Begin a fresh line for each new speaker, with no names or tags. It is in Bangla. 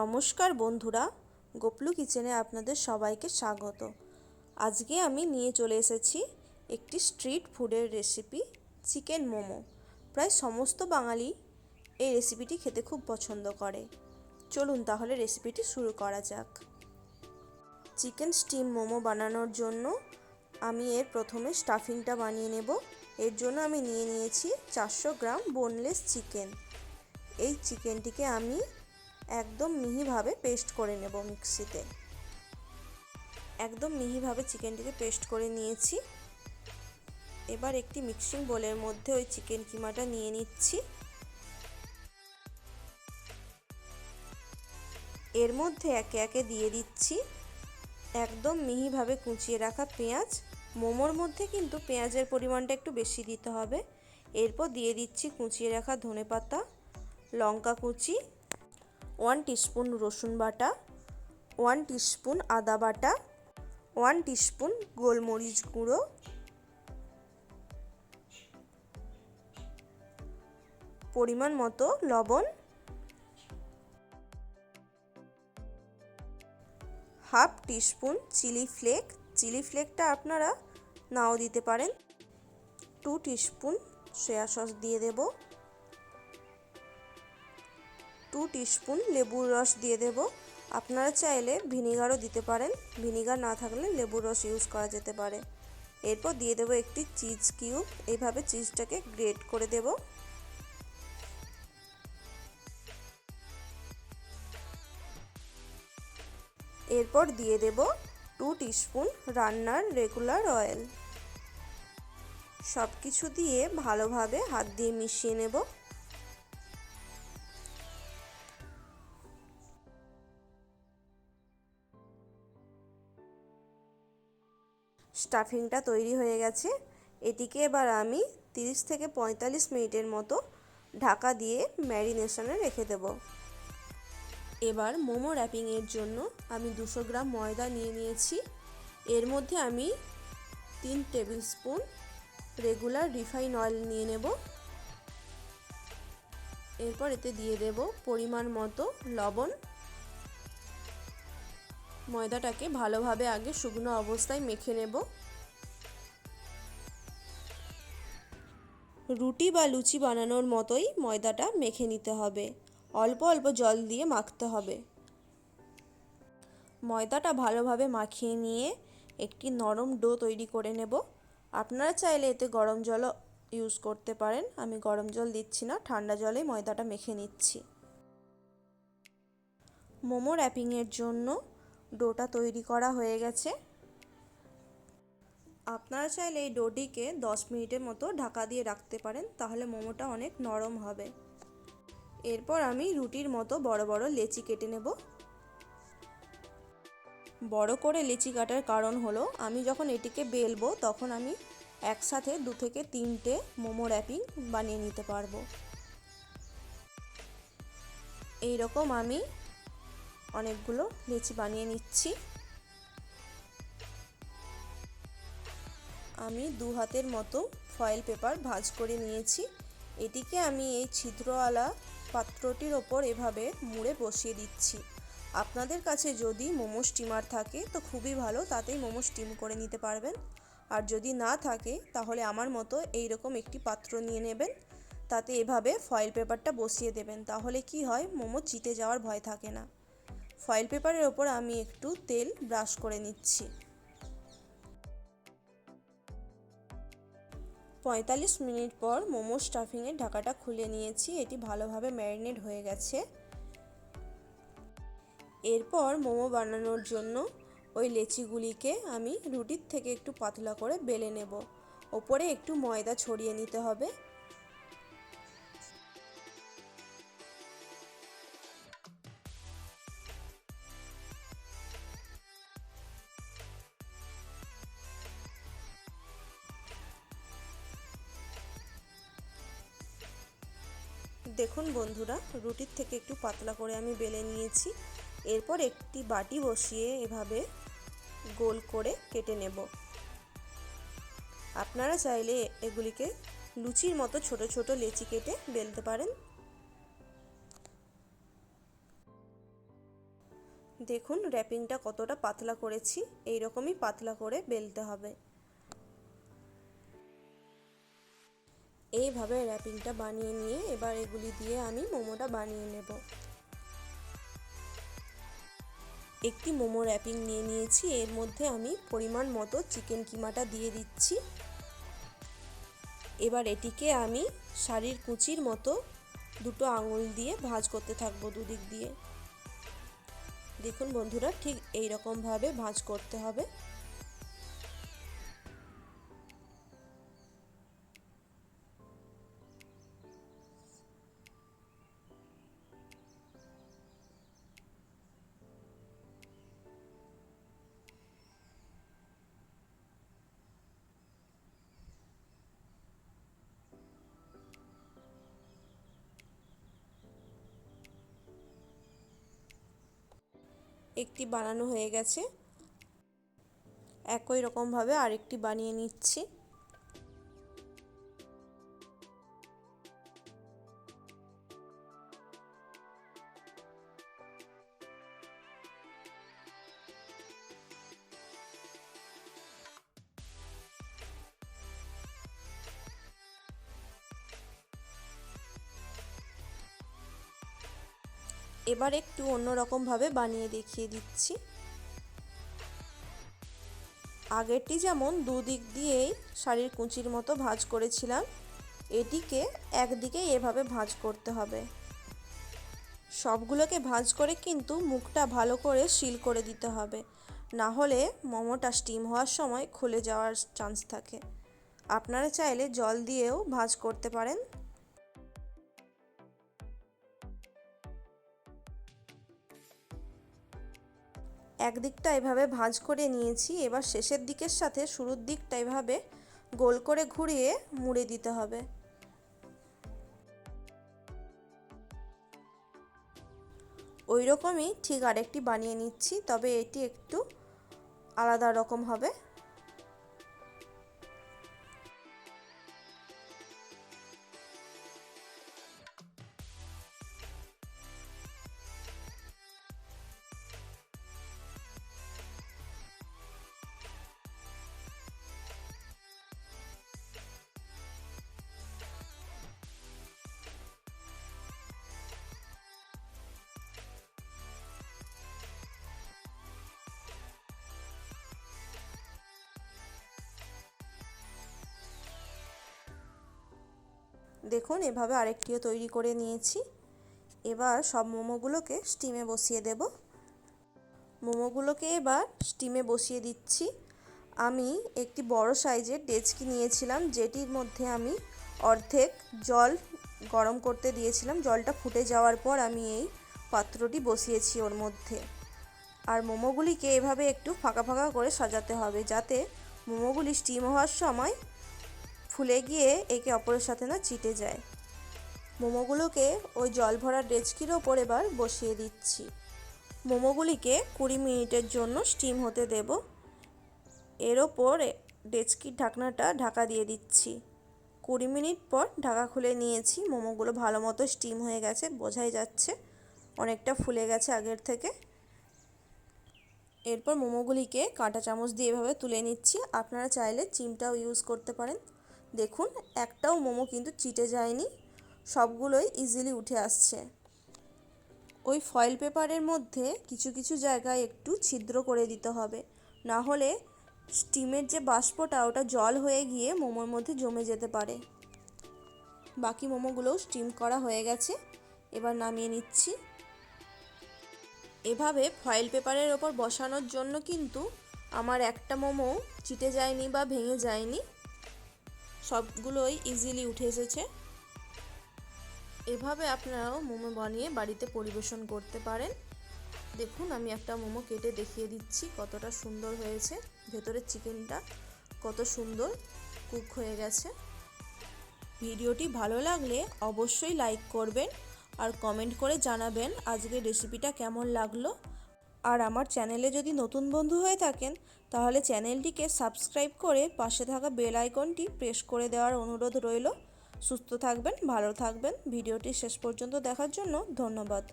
নমস্কার বন্ধুরা, গোপলু কিচেনে আপনাদের সবাইকে স্বাগত। আজকে আমি নিয়ে চলে এসেছি একটি স্ট্রিট ফুডের রেসিপি, চিকেন মোমো। প্রায় সমস্ত বাঙালি এই রেসিপিটি খেতে খুব পছন্দ করে। চলুন তাহলে রেসিপিটি শুরু করা যাক। চিকেন স্টিম মোমো বানানোর জন্য আমি প্রথমে স্টাফিংটা বানিয়ে নেব। এর জন্য আমি নিয়ে নিয়েছি 400 গ্রাম বোনলেস চিকেন। এই চিকেনটিকে আমি একদম মিহিভাবে পেস্ট করে নেব মিক্সিতে। একদম মিহিভাবে চিকেনটিকে পেস্ট করে নিয়েছি। এবার একটি মিক্সিং বোলের মধ্যে ওই চিকেন কিমাটা নিয়ে নিচ্ছি। এর মধ্যে একে একে দিয়ে দিচ্ছি একদম মিহিভাবে কুচিয়ে রাখা পেঁয়াজ। মোমোর মধ্যে কিন্তু পেঁয়াজের পরিমাণটা একটু বেশি দিতে হবে। এরপর দিয়ে দিচ্ছি কুচিয়ে রাখা ধনেপাতা, লঙ্কা কুচি, 1 টিস্পুন রসুন বাটা, 1 টিস্পুন আদা বাটা, 1 টিস্পুন গোলমরিচ গুঁড়ো, পরিমাণ মতো লবণ, হাফ টিস্পুন চিলি ফ্লেক। চিলি ফ্লেকটা আপনারা নাও দিতে পারেন। 2 টিস্পুন সয়া সস দিয়ে দেব, 2 টিস্পুন লেবুর রস দিয়ে দেব। আপনারা চাইলে ভিনিগারও দিতে পারেন, ভিনিগার না থাকলে লেবুর রস ইউজ করা যেতে পারে। এরপর দিয়ে দেব একটি চিজ কিউব। এইভাবে চিজটাকে গ্রেট করে দেব। এরপর দিয়ে দেব 2 টিস্পুন রান্নার রেগুলার অয়েল। সব কিছু দিয়ে ভালোভাবে হাত দিয়ে মিশিয়ে নেব। স্টাফিংটা তৈরি হয়ে গেছে। এটিকে এবার আমি 30 থেকে 45 মিনিটের মতো ঢাকা দিয়ে ম্যারিনেশনে রেখে দেব। এবার মোমো র্যাপিংয়ের জন্য আমি 200 গ্রাম ময়দা নিয়ে নিয়েছি। এর মধ্যে আমি 3 table spoon regular refine oil নিয়ে নেব। এরপর এতে দিয়ে দেব পরিমাণ মতো লবণ। ময়দাটাকে ভালোভাবে আগে শুকনো অবস্থায় মেখে নেব। রুটি বা লুচি বানানোর মতোই ময়দাটা মেখে নিতে হবে। অল্প অল্প জল দিয়ে মাখতে হবে। ময়দাটা ভালোভাবে মাখিয়ে নিয়ে একটি নরম ডো তৈরি করে নেব। আপনারা চাইলে এতে গরম জলও ইউজ করতে পারেন। আমি গরম জল দিচ্ছি না, ঠান্ডা জলেই ময়দাটা মেখে নিচ্ছি। মোমো র্যাপিংয়ের জন্য ডোটা তৈরি করা হয়ে গেছে। আপনারা চাইলে এই ডোটিকে 10 মিনিটের মতো ঢাকা দিয়ে রাখতে পারেন, তাহলে মোমোটা অনেক নরম হবে। এরপর আমি রুটির মতো বড় বড় লেচি কেটে নেব। বড় করে লেচি কাটার কারণ হলো আমি যখন এটিকে বেলবো তখন আমি একসাথে 2 থেকে 3টে মোমো র্যাপিং বানিয়ে নিতে পারবো। এই রকম আমি অনেকগুলো লেচি বানিয়ে নিচ্ছি। আমি 2 হাতের মতো ফয়েল পেপার ভাঁজ করে নিয়েছি। এটিকে আমি এই ছিদ্রওয়ালা পাত্রটির ওপর এভাবে মুড়ে বসিয়ে দিচ্ছি। আপনাদের কাছে যদি মোমো স্টিমার থাকে তো খুবই ভালো, তাতেই মোমো স্টিম করে নিতে পারবেন। আর যদি না থাকে তাহলে আমার মতো এই রকম একটি পাত্র নিয়ে নেবেন, তাতে এভাবে ফয়েল পেপারটা বসিয়ে দেবেন। তাহলে কি হয়, মোমো চিটে যাওয়ার ভয় থাকে না। ফয়েল পেপারের ওপর আমি একটু তেল ব্রাশ করে নিচ্ছি। 45 মিনিট পর মোমো স্টাফিংয়ের ঢাকাটা খুলে নিয়েছি। এটি ভালোভাবে ম্যারিনেট হয়ে গেছে। এরপর মোমো বানানোর জন্য ওই লেচিগুলিকে আমি রুটির থেকে একটু পাতলা করে বেলে নেব। ওপরে একটু ময়দা ছড়িয়ে নিতে হবে। দেখুন বন্ধুরা, রুটির থেকে একটু পাতলা করে আমি বেলে নিয়েছি। এরপর একটি বাটি বসিয়ে এভাবে গোল করে কেটে নেব। আপনারা চাইলে এগুলিকে লুচির মতো ছোট ছোট লেচি কেটে বেলতে পারেন। দেখুন র্যাপিংটা কতটা পাতলা করেছি, এই রকমই পাতলা করে বেলতে হবে। এইভাবে র্যাপিংটা বানিয়ে নিয়ে এবার এগুলি দিয়ে আমি মোমোটা বানিয়ে নেব। একটি মোমো র্যাপিং নিয়ে নিয়েছি, এর মধ্যে আমি পরিমাণ মতো চিকেন কিমাটা দিয়ে দিচ্ছি। এবার এটিকে আমি শাড়ির কুচির মতো দুটো আঙুল দিয়ে ভাঁজ করতে থাকবো দুদিক দিয়ে। দেখুন বন্ধুরা, ঠিক এই রকমভাবে ভাঁজ করতে হবে। একটি বানানো হয়ে গেছে, একই রকমভাবে আরেকটি বানিয়ে নিচ্ছি। এবার একটু অন্যরকমভাবে বানিয়ে দেখিয়ে দিচ্ছি। আগেরটি যেমন দুদিক দিয়েই শাড়ির কুঁচির মতো ভাঁজ করেছিলাম, এটিকে একদিকে এভাবে ভাঁজ করতে হবে। সবগুলোকে ভাঁজ করে কিন্তু মুখটা ভালো করে সিল করে দিতে হবে, না হলে মোমোটা স্টিম হওয়ার সময় খুলে যাওয়ার চান্স থাকে। আপনারা চাইলে জল দিয়েও ভাঁজ করতে পারেন। একদিকটা এভাবে ভাঁজ করে নিয়েছি, এবার শেষের দিকের সাথে শুরুর দিকটা এভাবে গোল করে ঘুরিয়ে মুড়ে দিতে হবে। ওই রকমই ঠিক আরেকটি বানিয়ে নিচ্ছি, তবে এটি একটু আলাদা রকম হবে। দেখুন এভাবে আরেকটিও তৈরি করে নিয়েছি। এবার সব মোমোগুলোকে স্টিমে বসিয়ে দেব। মোমোগুলোকে এবার স্টিমে বসিয়ে দিচ্ছি। আমি একটি বড় সাইজের ডেচকি নিয়েছিলাম, যেটির মধ্যে আমি অর্ধেক জল গরম করতে দিয়েছিলাম। জলটা ফুটে যাওয়ার পর আমি এই পাত্রটি বসিয়েছি ওর মধ্যে। আর মোমোগুলিকে এভাবে একটু ফাঁকা ফাঁকা করে সাজাতে হবে, যাতে মোমোগুলি স্টিম হওয়ার সময় ফুলে গিয়ে একে অপরের সাথে না চিটে যায়। মোমোগুলোকে ওই জল ভরা ডেচকির ওপর এবার বসিয়ে দিচ্ছি। মোমোগুলিকে 20 মিনিটের জন্য স্টিম হতে দেব। এর ওপর ডেচকির ঢাকনাটা ঢাকা দিয়ে দিচ্ছি। 20 মিনিট পর ঢাকা খুলে নিয়েছি। মোমোগুলো ভালো মতো স্টিম হয়ে গেছে, বোঝাই যাচ্ছে অনেকটা ফুলে গেছে আগের থেকে। এরপর মোমোগুলিকে কাঁটা চামচ দিয়ে এভাবে তুলে নিচ্ছি। আপনারা চাইলে চিমটাও ইউজ করতে পারেন। দেখুন একটাও মোমো কিন্তু চিটে যায়নি, সবগুলোই ইজিলি উঠে আসছে। ওই ফয়েল পেপারের মধ্যে কিছু কিছু জায়গায় একটু ছিদ্র করে দিতে হবে, না হলে স্টিমের যে বাষ্পটা ওটা জল হয়ে গিয়ে মোমোর মধ্যে জমে যেতে পারে। বাকি মোমোগুলোও স্টিম করা হয়ে গেছে, এবার নামিয়ে নিচ্ছি। এভাবে ফয়েল পেপারের ওপর বসানোর জন্য কিন্তু আমার একটা মোমো চিটে যায়নি বা ভেঙে যায়নি, সবগুলোই ইজিলি উঠে এসেছে। এভাবে আপনারাও মোমো বানিয়ে বাড়িতে পরিবেশন করতে পারেন। দেখুন আমি একটা মোমো কেটে দেখিয়ে দিচ্ছি কতটা সুন্দর হয়েছে। ভেতরের চিকেনটা কত সুন্দর কুক হয়ে গেছে। ভিডিওটি ভালো লাগলে অবশ্যই লাইক করবেন আর কমেন্ট করে জানাবেন আজকের রেসিপিটা কেমন লাগলো। আর আমার চ্যানেলে যদি নতুন বন্ধু হয়ে থাকেন তাহলে চ্যানেলটিকে সাবস্ক্রাইব করে পাশে থাকা বেল আইকনটি প্রেস করে দেওয়ার অনুরোধ রইল। সুস্থ থাকবেন, ভালো থাকবেন। ভিডিওটি শেষ পর্যন্ত দেখার জন্য ধন্যবাদ।